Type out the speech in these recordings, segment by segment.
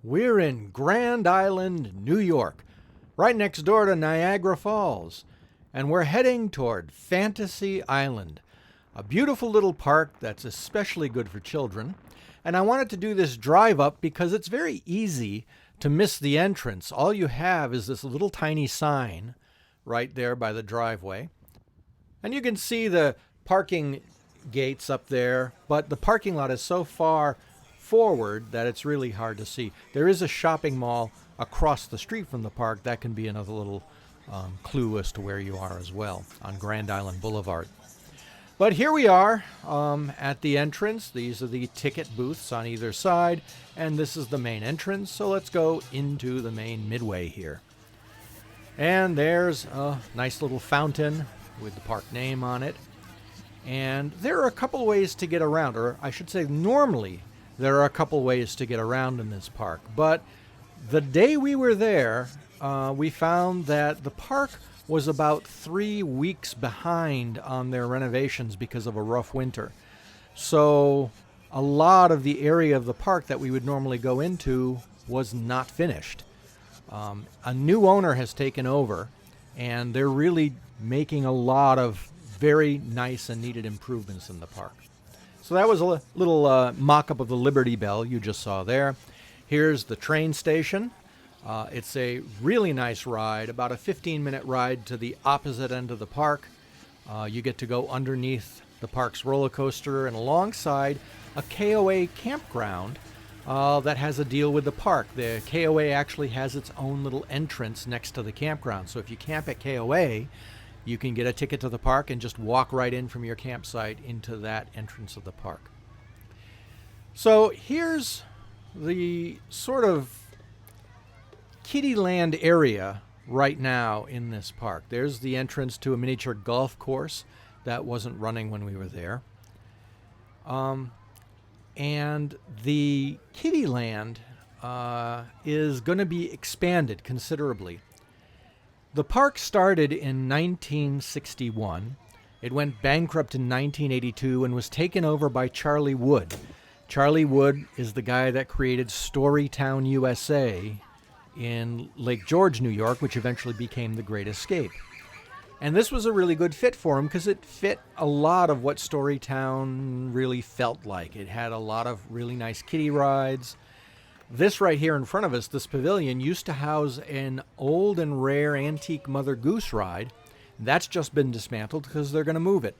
We're in Grand Island, New York, right next door to Niagara Falls, and we're heading toward Fantasy Island, a beautiful little park that's especially good for children. And I wanted to do this drive up because it's very easy to miss the entrance. All you have is this little tiny sign right there by the driveway. And you can see the parking gates up there, but the parking lot is so far forward that it's really hard to see. There is a shopping mall across the street from the park. That can be another little clue as to where you are as well on Grand Island Boulevard. But here we are at the entrance. These are the ticket booths on either side, and this is the main entrance. So let's go into the main Midway here. And there's a nice little fountain with the park name on it. And there are a couple ways to get around, or I should say normally there are a couple ways to get around in this park. But the day we were there, we found that the park was about 3 weeks behind on their renovations because of a rough winter. So a lot of the area of the park that we would normally go into was not finished. A new owner has taken over, and they're really making a lot of very nice and needed improvements in the park. So that was a little mock-up of the Liberty Bell you just saw there. Here's the train station. It's a really nice ride, about a 15-minute ride to the opposite end of the park. You get to go underneath the park's roller coaster and alongside a KOA campground that has a deal with the park. The KOA actually has its own little entrance next to the campground. So if you camp at KOA, you can get a ticket to the park and just walk right in from your campsite into that entrance of the park. So here's the sort of Kiddie Land area right now in this park. There's the entrance to a miniature golf course that wasn't running when we were there. And the Kiddie Land is going to be expanded considerably. The park started in 1961. It went bankrupt in 1982 and was taken over by Charlie Wood. Charlie Wood is the guy that created Storytown, USA in Lake George, New York, which eventually became The Great Escape. And this was a really good fit for him because it fit a lot of what Storytown really felt like. It had a lot of really nice kiddie rides. This right here in front of us, this pavilion, used to house an old and rare antique Mother Goose ride. That's just been dismantled because they're going to move it.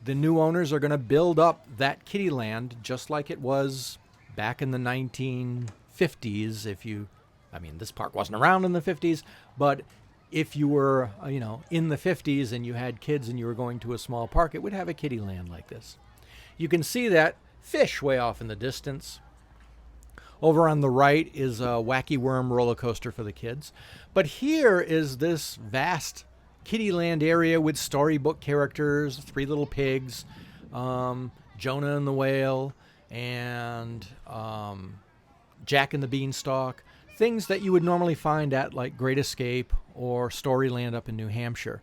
The new owners are going to build up that Kiddie Land just like it was back in the 1950s. This park wasn't around in the 50s, but if you were, in the 50s and you had kids and you were going to a small park, it would have a Kiddie Land like this. You can see that fish way off in the distance. Over on the right is a Wacky Worm roller coaster for the kids. But here is this vast Kiddie Land area with storybook characters, 3 little pigs, Jonah and the Whale, and Jack and the Beanstalk, things that you would normally find at like Great Escape or Storyland up in New Hampshire.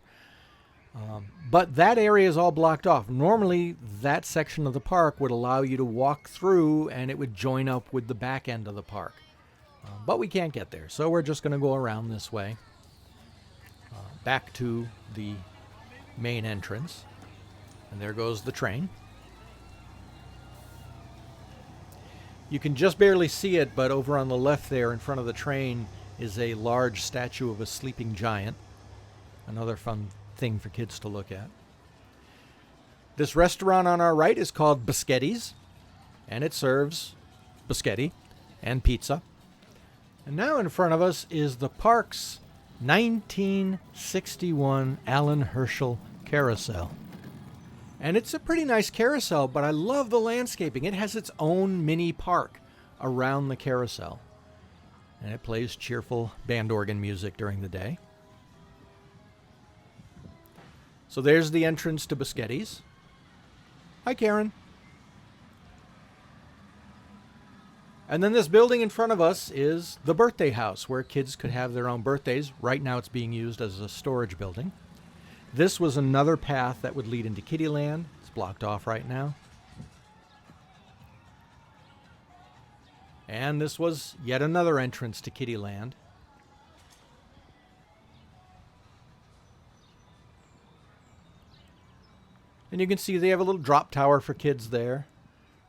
But that area is all blocked off. Normally, that section of the park would allow you to walk through and it would join up with the back end of the park. But we can't get there, so we're just going to go around this way. Back to the main entrance. And there goes the train. You can just barely see it, but over on the left there in front of the train is a large statue of a sleeping giant. Another fun thing for kids to look at. This restaurant on our right is called Biscetti's, and it serves biscotti and pizza. And now in front of us is the park's 1961 Alan Herschel carousel. And it's a pretty nice carousel, but I love the landscaping. It has its own mini park around the carousel. And it plays cheerful band organ music during the day. So there's the entrance to Biscetti's. Hi, Karen. And then this building in front of us is the birthday house where kids could have their own birthdays. Right now it's being used as a storage building. This was another path that would lead into Kiddie Land. It's blocked off right now. And this was yet another entrance to Kiddie Land. And you can see they have a little drop tower for kids there.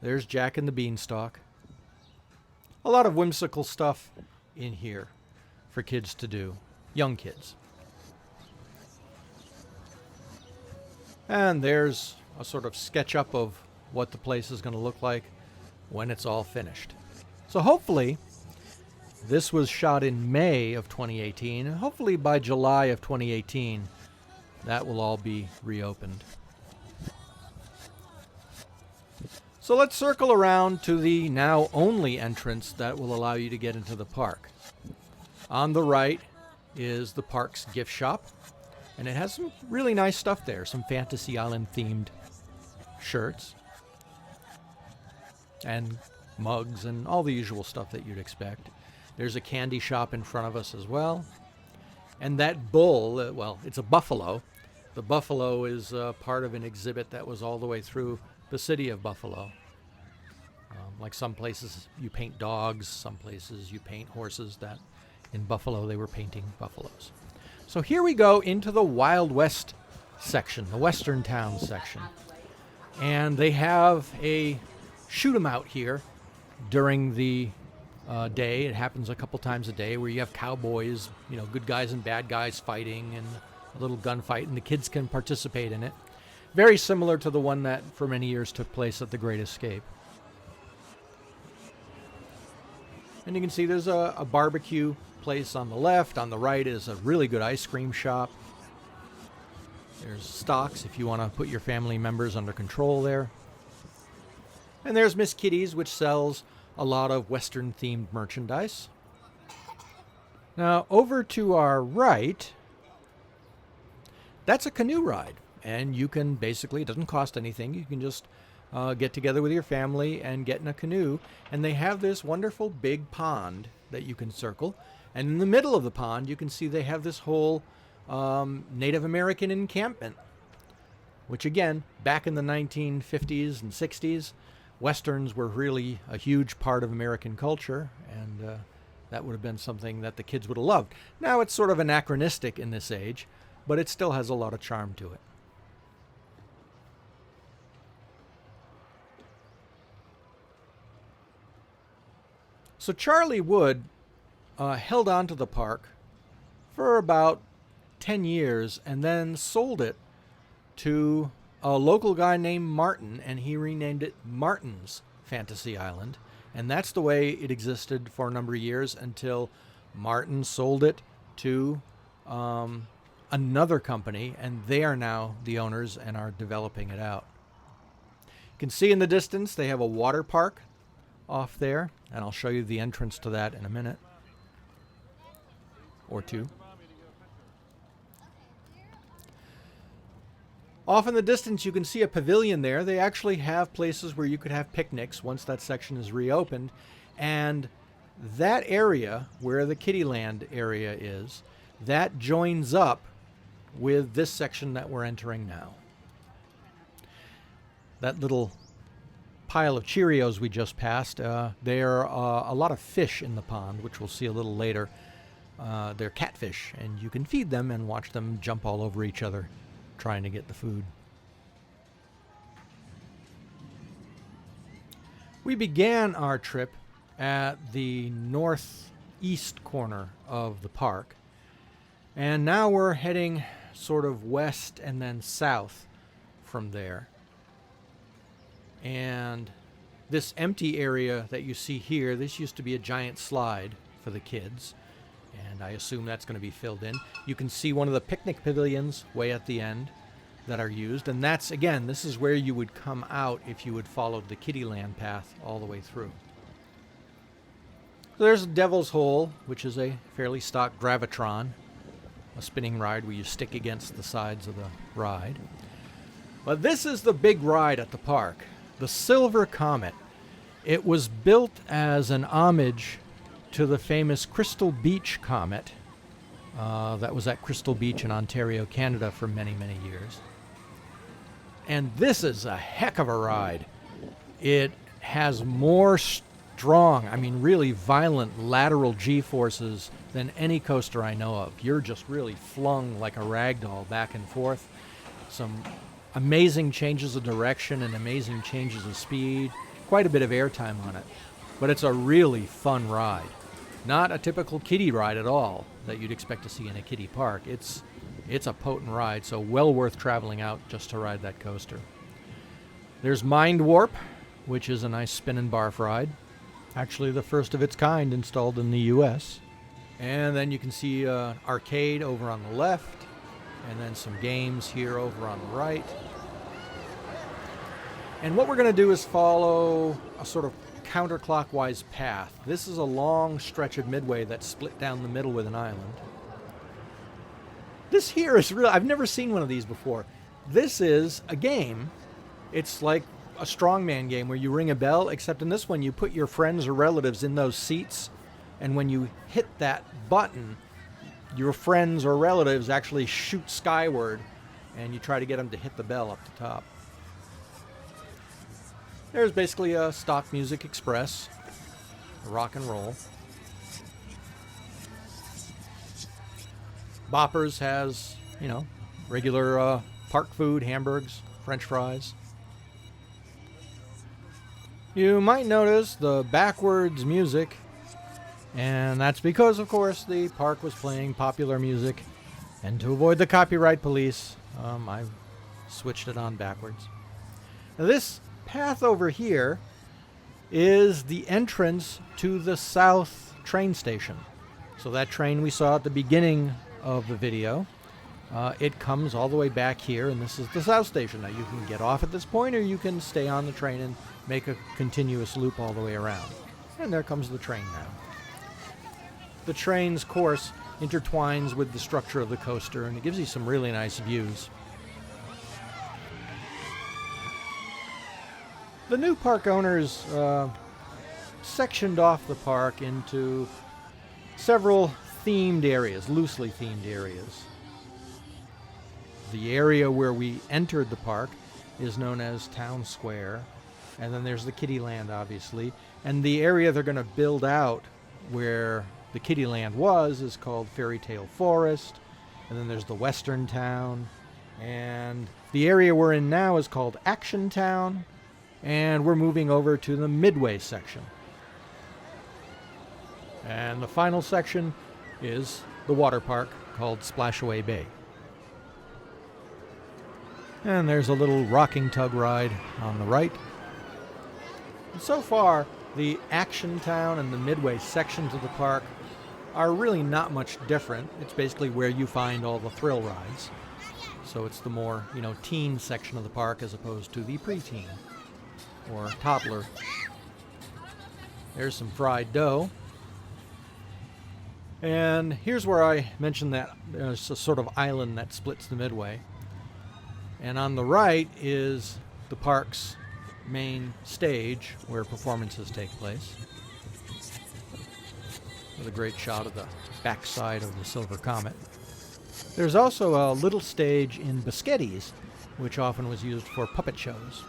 There's Jack and the Beanstalk. A lot of whimsical stuff in here for kids to do, young kids. And there's a sort of sketch up of what the place is going to look like when it's all finished. So hopefully, this was shot in May of 2018, and hopefully by July of 2018, that will all be reopened. So let's circle around to the now only entrance that will allow you to get into the park. On the right is the park's gift shop, and it has some really nice stuff there, some Fantasy Island themed shirts and mugs and all the usual stuff that you'd expect. There's a candy shop in front of us as well. And that bull, well, it's a buffalo. The buffalo is part of an exhibit that was all the way through the city of Buffalo. Like some places you paint dogs, some places you paint horses. That in Buffalo they were painting buffaloes. So here we go into the Wild West section, the Western Town section. And they have a shoot 'em out here during the day. It happens a couple times a day where you have cowboys, you know, good guys and bad guys fighting and a little gunfight, and the kids can participate in it. Very similar to the one that for many years took place at the Great Escape. And you can see there's a barbecue place on the left. On the right is a really good ice cream shop. There's stocks if you want to put your family members under control there. And there's Miss Kiddie's, which sells a lot of Western-themed merchandise. Now, over to our right, that's a canoe ride. And you can basically, it doesn't cost anything. You can just get together with your family and get in a canoe. And they have this wonderful big pond that you can circle. And in the middle of the pond, you can see they have this whole Native American encampment, which again, back in the 1950s and 60s, Westerns were really a huge part of American culture, and that would have been something that the kids would have loved. Now it's sort of anachronistic in this age, but it still has a lot of charm to it. So Charlie Wood held on to the park for about 10 years and then sold it to a local guy named Martin, and he renamed it Martin's Fantasy Island. And that's the way it existed for a number of years until Martin sold it to another company, and they are now the owners and are developing it out. You can see in the distance they have a water park off there, and I'll show you the entrance to that in a minute or two. Off in the distance, you can see a pavilion there. They actually have places where you could have picnics once that section is reopened. And that area, where the Kiddie Land area is, that joins up with this section that we're entering now. That little pile of Cheerios we just passed, there are a lot of fish in the pond, which we'll see a little later. They're catfish, and you can feed them and watch them jump all over each other trying to get the food. We began our trip at the northeast corner of the park, and now we're heading sort of west and then south from there. And this empty area that you see here, this used to be a giant slide for the kids, and I assume that's going to be filled in. You can see one of the picnic pavilions way at the end that are used, and that's, again, this is where you would come out if you had followed the Kiddie Land path all the way through. So there's Devil's Hole, which is a fairly stock gravitron, a spinning ride where you stick against the sides of the ride. But this is the big ride at the park, the Silver Comet. It was built as an homage to the famous Crystal Beach Comet that was at Crystal Beach in Ontario, Canada for many, many years. And this is a heck of a ride. It has more strong, I mean really violent lateral G-forces than any coaster I know of. You're just really flung like a rag doll back and forth. Some amazing changes of direction and amazing changes of speed. Quite a bit of airtime on it. But it's a really fun ride. Not a typical kiddie ride at all that you'd expect to see in a kiddie park. It's a potent ride, so well worth traveling out just to ride that coaster. There's Mind Warp, which is a nice spin and barf ride. Actually the first of its kind installed in the US. And then you can see arcade over on the left, and then some games here over on the right. And what we're going to do is follow a sort of counterclockwise path. This is a long stretch of Midway that's split down the middle with an island. This here is real. I've never seen one of these before. This is a game. It's like a strongman game where you ring a bell, except in this one you put your friends or relatives in those seats, and when you hit that button, your friends or relatives actually shoot skyward, and you try to get them to hit the bell up the top. There's basically a stock music express, rock and roll. Boppers has, regular park food, hamburgers, French fries. You might notice the backwards music, and that's because, of course, the park was playing popular music, and to avoid the copyright police, I switched it on backwards. Now this path over here is the entrance to the South train station. So that train we saw at the beginning of the video, it comes all the way back here, and this is the South station. Now you can get off at this point, or you can stay on the train and make a continuous loop all the way around. And there comes the train now. The train's course intertwines with the structure of the coaster, and it gives you some really nice views. The new park owners sectioned off the park into several themed areas, loosely themed areas. The area where we entered the park is known as Town Square, and then there's the Kiddie Land, obviously, and the area they're going to build out where the Kiddie Land was is called Fairy Tale Forest, and then there's the Western Town, and the area we're in now is called Action Town, and we're moving over to the Midway section. And the final section is the water park called Splashaway Bay. And there's a little rocking tug ride on the right. And so far, the Action Town and the Midway sections of the park are really not much different. It's basically where you find all the thrill rides. So it's the more, teen section of the park as opposed to the preteen or toddler. There's some fried dough. And here's where I mentioned that there's a sort of island that splits the Midway. And on the right is the park's main stage where performances take place. With a great shot of the backside of the Silver Comet. There's also a little stage in Biscetti's, which often was used for puppet shows.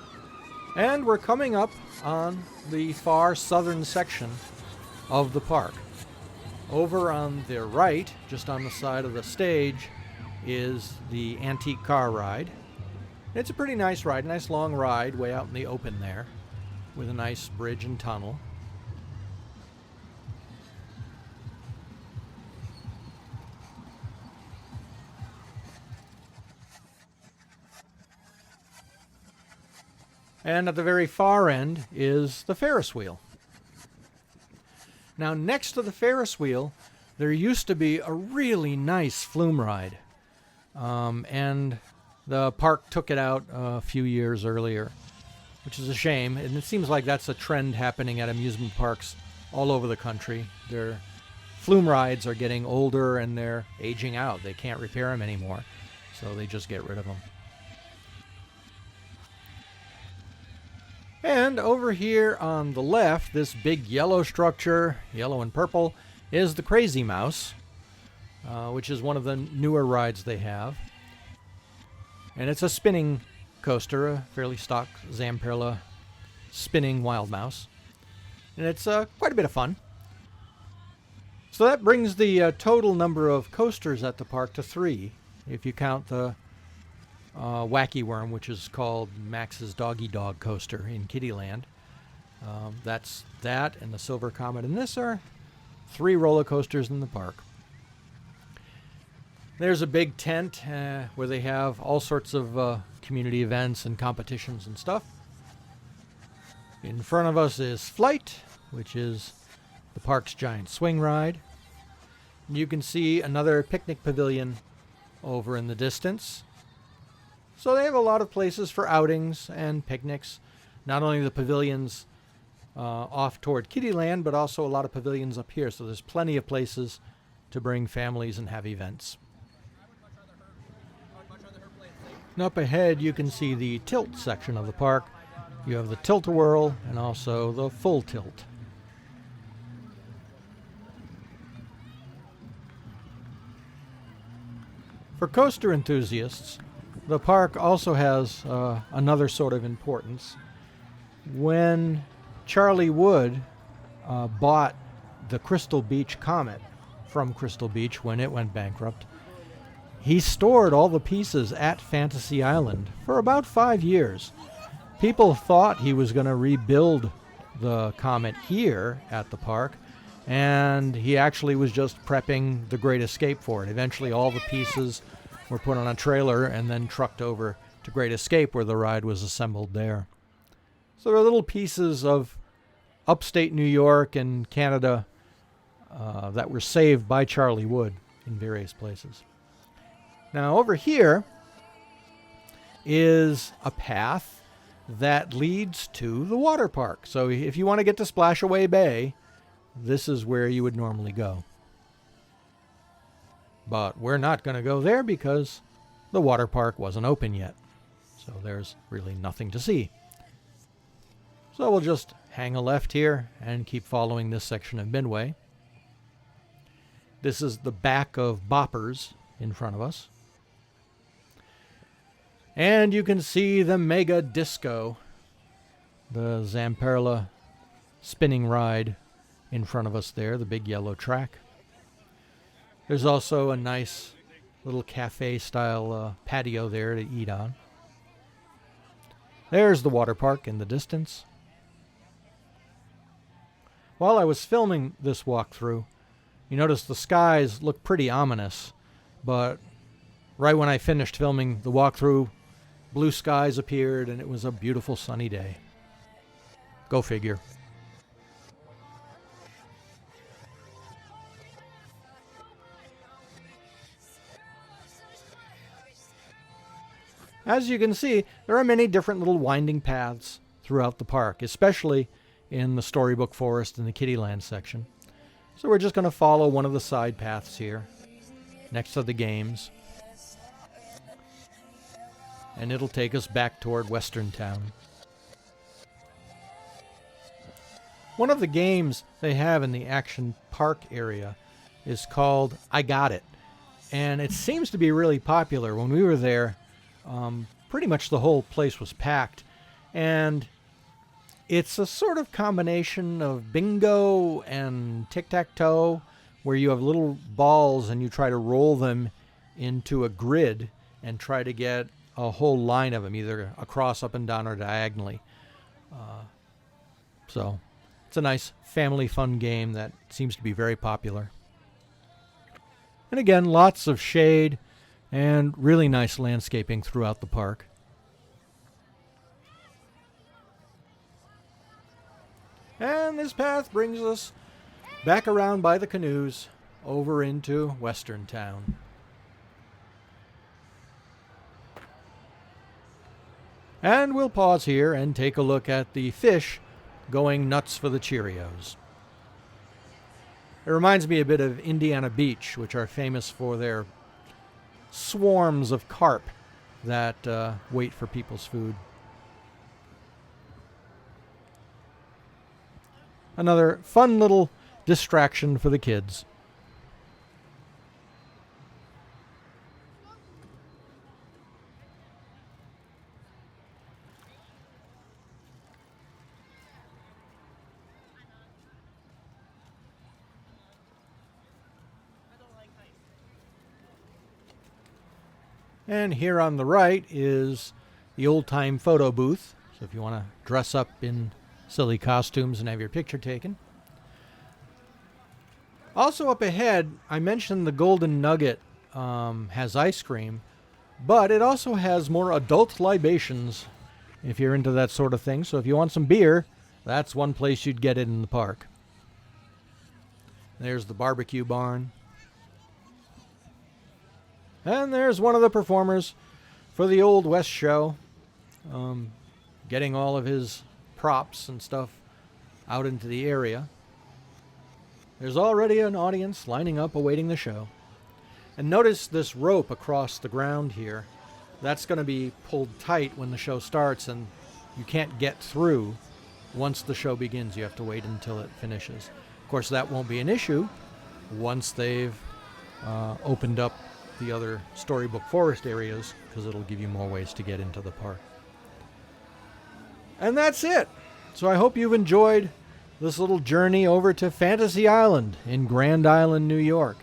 And we're coming up on the far southern section of the park. Over on the right, just on the side of the stage, is the antique car ride. It's a pretty nice ride, nice long ride way out in the open there, with a nice bridge and tunnel. And at the very far end is the Ferris wheel. Now, next to the Ferris wheel, there used to be a really nice flume ride. And the park took it out a few years earlier, which is a shame. And it seems like that's a trend happening at amusement parks all over the country. Their flume rides are getting older and they're aging out. They can't repair them anymore, so they just get rid of them. And over here on the left, this big yellow structure, yellow and purple, is the Crazy Mouse, which is one of the newer rides they have. And it's a spinning coaster, a fairly stock Zamperla spinning wild mouse. and it's quite a bit of fun. So that brings the total number of coasters at the park to 3, if you count the Wacky Worm, which is called Max's Doggy Dog Coaster in Kiddie Land. That's that and the Silver Comet, and this are 3 roller coasters in the park. There's a big tent where they have all sorts of community events and competitions and stuff. In front of us is Flight, which is the park's giant swing ride. And you can see another picnic pavilion over in the distance. So they have a lot of places for outings and picnics. Not only the pavilions off toward Kiddie Land, but also a lot of pavilions up here. So there's plenty of places to bring families and have events. And up ahead you can see the tilt section of the park. You have the tilt-a-whirl and also the full tilt. For coaster enthusiasts, the park also has another sort of importance. When Charlie Wood bought the Crystal Beach Comet from Crystal Beach when it went bankrupt, he stored all the pieces at Fantasy Island for about 5 years. People thought he was going to rebuild the Comet here at the park, and he actually was just prepping the Great Escape for it. Eventually all the pieces were put on a trailer and then trucked over to Great Escape, where the ride was assembled there. So there are little pieces of upstate New York and Canada that were saved by Charlie Wood in various places. Now over here is a path that leads to the water park. So if you want to get to Splashaway Bay, this is where you would normally go. But we're not going to go there because the water park wasn't open yet. So there's really nothing to see. So we'll just hang a left here and keep following this section of Midway. This is the back of Boppers in front of us. And you can see the Mega Disco, the Zamperla spinning ride in front of us there, the big yellow track. There's also a nice little cafe-style patio there to eat on. There's the water park in the distance. While I was filming this walkthrough, you notice the skies look pretty ominous, but right when I finished filming the walkthrough, blue skies appeared and it was a beautiful sunny day. Go figure. As you can see, there are many different little winding paths throughout the park, especially in the Storybook Forest and the Kiddieland section. So we're just going to follow one of the side paths here, next to the games. And it'll take us back toward Western Town. One of the games they have in the Action Park area is called I Got It. And it seems to be really popular. When we were there, pretty much the whole place was packed. And it's a sort of combination of bingo and tic-tac-toe, where you have little balls and you try to roll them into a grid and try to get a whole line of them, either across, up and down, or diagonally. So it's a nice family fun game that seems to be very popular. And again, lots of shade and really nice landscaping throughout the park. And this path brings us back around by the canoes over into Western Town. And we'll pause here and take a look at the fish going nuts for the Cheerios. It reminds me a bit of Indiana Beach, which are famous for their swarms of carp that wait for people's food. Another fun little distraction for the kids. And here on the right is the old-time photo booth. So if you want to dress up in silly costumes and have your picture taken. Also up ahead, I mentioned the Golden Nugget has ice cream, but it also has more adult libations if you're into that sort of thing. So if you want some beer, that's one place you'd get it in the park. There's the barbecue barn. And there's one of the performers for the Old West show, getting all of his props and stuff out into the area. There's already an audience lining up awaiting the show. And notice this rope across the ground here. That's going to be pulled tight when the show starts, and you can't get through once the show begins. You have to wait until it finishes. Of course, that won't be an issue once they've opened up the other Storybook Forest areas, because it'll give you more ways to get into the park. And that's it. So I hope you've enjoyed this little journey over to Fantasy Island in Grand Island, New York.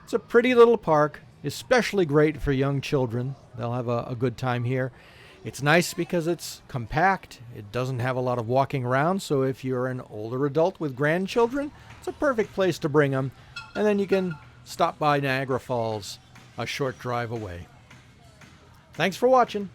It's a pretty little park, especially great for young children. They'll have a good time here. It's nice because it's compact. It doesn't have a lot of walking around, so if you're an older adult with grandchildren, it's a perfect place to bring them. And then you can stop by Niagara Falls, a short drive away. Thanks for watching.